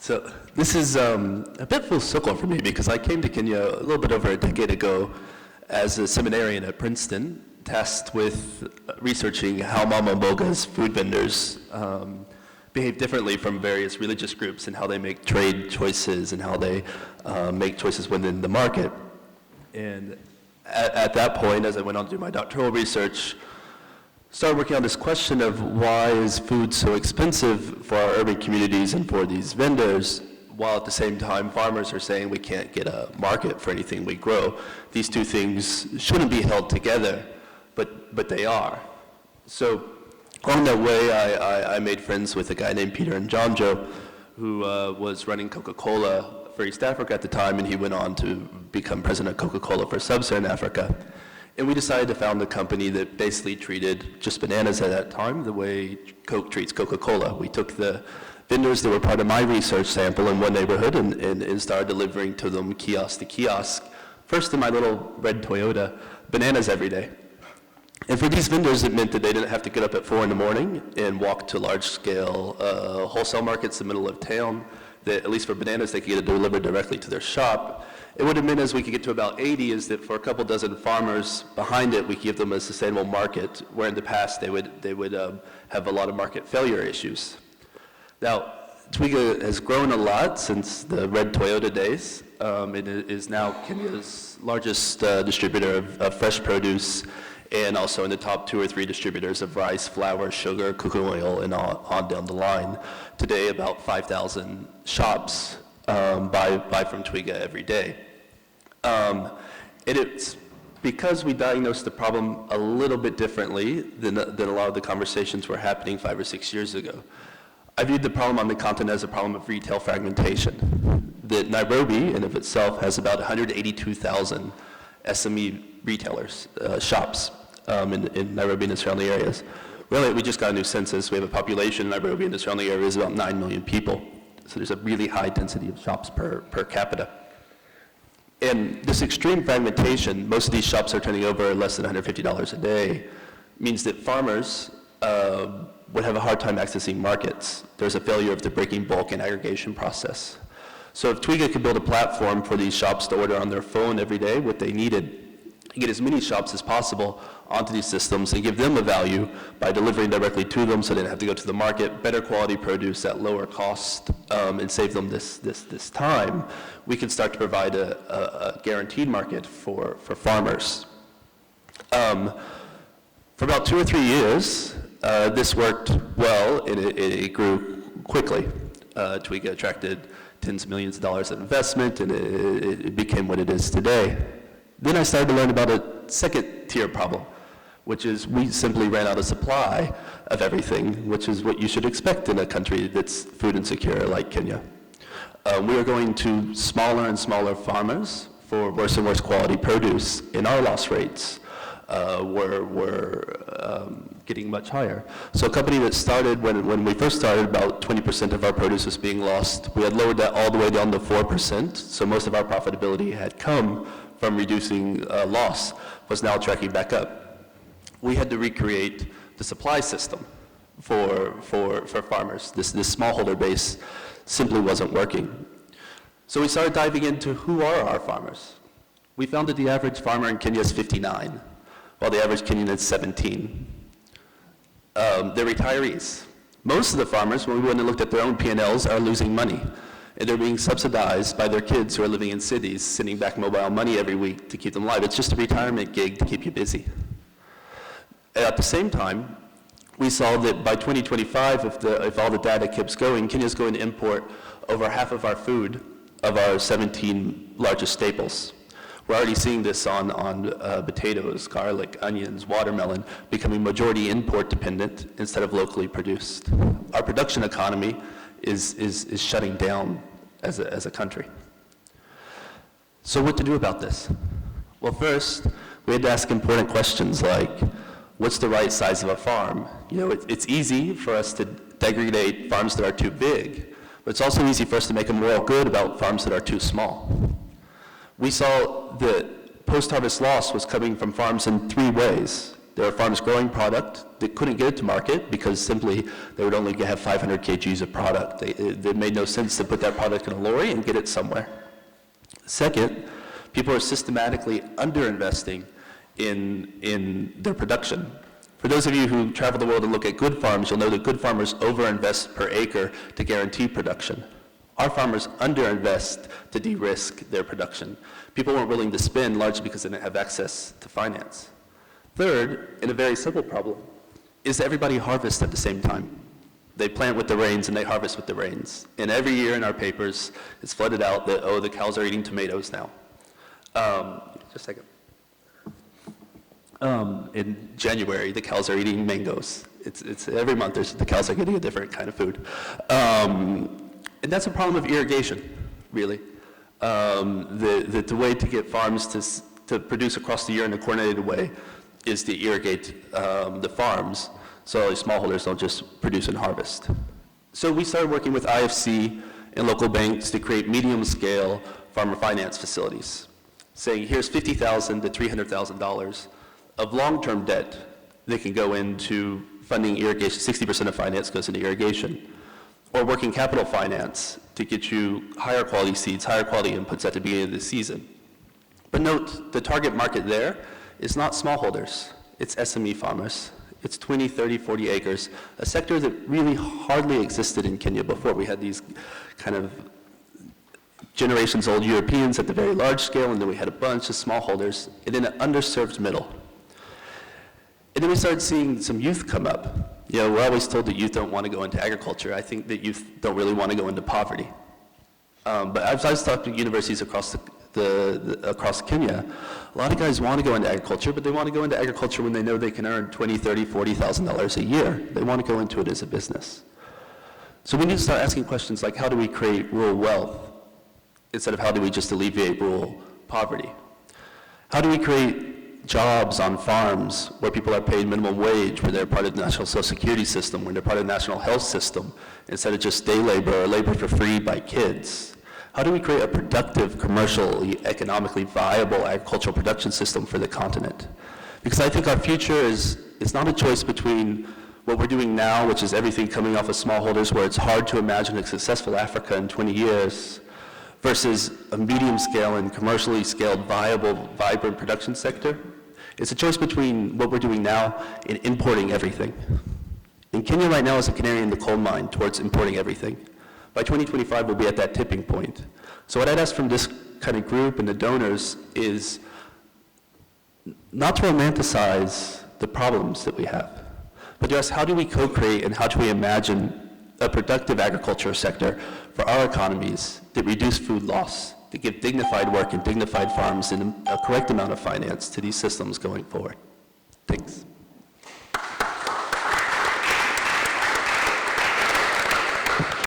So this is a bit full circle for me because I came to Kenya a little bit over a decade ago as a seminarian at Princeton, tasked with researching how mama mboga's food vendors behave differently from various religious groups and how they make trade choices and how they make choices within the market. And at that point, as I went on to do my doctoral research, started working on this question of why is food so expensive for our urban communities and for these vendors, while at the same time farmers are saying we can't get a market for anything we grow. These two things shouldn't be held together, but they are. So along that way, I made friends with a guy named Peter Njonjo, who was running Coca-Cola for East Africa at the time, and he went on to become president of Coca-Cola for Sub-Saharan Africa. And we decided to found a company that basically treated just bananas at that time the way Coke treats Coca-Cola. We took the vendors that were part of my research sample in one neighborhood and started delivering to them kiosk to kiosk, first in my little red Toyota, bananas every day. And for these vendors, it meant that they didn't have to get up at 4 in the morning and walk to large-scale wholesale markets in the middle of town, that at least for bananas, they could get it delivered directly to their shop. It would have meant as we could get to about 80 is that for a couple dozen farmers behind it, we could give them a sustainable market, where in the past they would have a lot of market failure issues. Now, Twiga has grown a lot since the red Toyota days. It is now Kenya's largest distributor of fresh produce, and also in the top 2 or 3 distributors of rice, flour, sugar, cooking oil, and on down the line. Today, about 5,000 shops buy from Twiga every day. And it's because we diagnosed the problem a little bit differently than a lot of the conversations were happening 5 or 6 years ago. I viewed the problem on the continent as a problem of retail fragmentation. That Nairobi, in of itself, has about 182,000 SME retailers, shops in Nairobi and the surrounding areas. Really, we just got a new census. We have a population in Nairobi and the surrounding areas of about 9 million people. So there's a really high density of shops per capita. And this extreme fragmentation, most of these shops are turning over less than $150 a day, means that farmers would have a hard time accessing markets. There's a failure of the breaking bulk and aggregation process. So if Twiga could build a platform for these shops to order on their phone every day what they needed, get as many shops as possible onto these systems and give them a value by delivering directly to them so they don't have to go to the market, better quality produce at lower cost, and save them this time, we can start to provide a guaranteed market for farmers. For about 2 or 3 years, this worked well and it grew quickly. Twiga attracted tens of millions of dollars of investment and it became what it is today. Then I started to learn about a second tier problem, which is we simply ran out of supply of everything, which is what you should expect in a country that's food insecure like Kenya. We are going to smaller and smaller farmers for worse and worse quality produce, and our loss rates were getting much higher. So a company that started, when we first started, about 20% of our produce was being lost. We had lowered that all the way down to 4%, so most of our profitability had come from reducing loss, was now tracking back up. We had to recreate the supply system for farmers. This smallholder base simply wasn't working. So we started diving into who are our farmers. We found that the average farmer in Kenya is 59, while the average Kenyan is 17. They're retirees. Most of the farmers, when we went and looked at their own P&Ls, are losing money. And they're being subsidized by their kids who are living in cities, sending back mobile money every week to keep them alive. It's just a retirement gig to keep you busy. At the same time, we saw that by 2025, if all the data keeps going, Kenya's going to import over half of our food, of our 17 largest staples. We're already seeing this on potatoes, garlic, onions, watermelon, becoming majority import dependent instead of locally produced. Our production economy is shutting down as a country. So what to do about this? Well, first, we had to ask important questions like, what's the right size of a farm? You know, it's easy for us to degrade farms that are too big, but it's also easy for us to make a moral good about farms that are too small. We saw that post-harvest loss was coming from farms in 3 ways. There are farms growing product that couldn't get it to market because simply they would only have 500 kgs of product. It made no sense to put that product in a lorry and get it somewhere. Second, people are systematically underinvesting in their production. For those of you who travel the world and look at good farms, you'll know that good farmers overinvest per acre to guarantee production. Our farmers underinvest to de-risk their production. People weren't willing to spend largely because they didn't have access to finance. Third, and a very simple problem, is that everybody harvests at the same time. They plant with the rains and they harvest with the rains. And every year in our papers, it's flooded out that, oh, the cows are eating tomatoes now. Just a second. In January, the cows are eating mangoes. It's every month the cows are getting a different kind of food. And that's a problem of irrigation, really. The way to get farms to produce across the year in a coordinated way is to irrigate the farms so smallholders don't just produce and harvest. So we started working with IFC and local banks to create medium-scale farmer finance facilities, saying here's $50,000 to $300,000 of long-term debt that can go into funding irrigation. 60% of finance goes into irrigation. Or working capital finance to get you higher quality seeds, higher quality inputs at the beginning of the season. But note, the target market there is not smallholders, it's SME farmers. It's 20, 30, 40 acres, a sector that really hardly existed in Kenya before. We had these kind of generations old Europeans at the very large scale, and then we had a bunch of smallholders, and then an underserved middle. And then we started seeing some youth come up. You know, we're always told that youth don't want to go into agriculture. I think that youth don't really want to go into poverty. But as I've talked to universities across across Kenya, a lot of guys want to go into agriculture, but they want to go into agriculture when they know they can earn $20,000, $30,000, $40,000 a year. They want to go into it as a business. So we need to start asking questions like, how do we create rural wealth instead of how do we just alleviate rural poverty? How do we create jobs on farms where people are paid minimum wage, where they're part of the national social security system, where they're part of the national health system, instead of just day labor or labor for free by kids? How do we create a productive, commercially, economically viable agricultural production system for the continent? Because I think our future is not a choice between what we're doing now, which is everything coming off of smallholders, where it's hard to imagine a successful Africa in 20 years, versus a medium-scale and commercially scaled, viable, vibrant production sector. It's a choice between what we're doing now and importing everything. And Kenya right now is a canary in the coal mine towards importing everything. By 2025, we'll be at that tipping point. So what I'd ask from this kind of group and the donors is not to romanticize the problems that we have, but to ask how do we co-create and how do we imagine a productive agriculture sector for our economies that reduce food loss, to give dignified work and dignified farms and a correct amount of finance to these systems going forward. Thanks.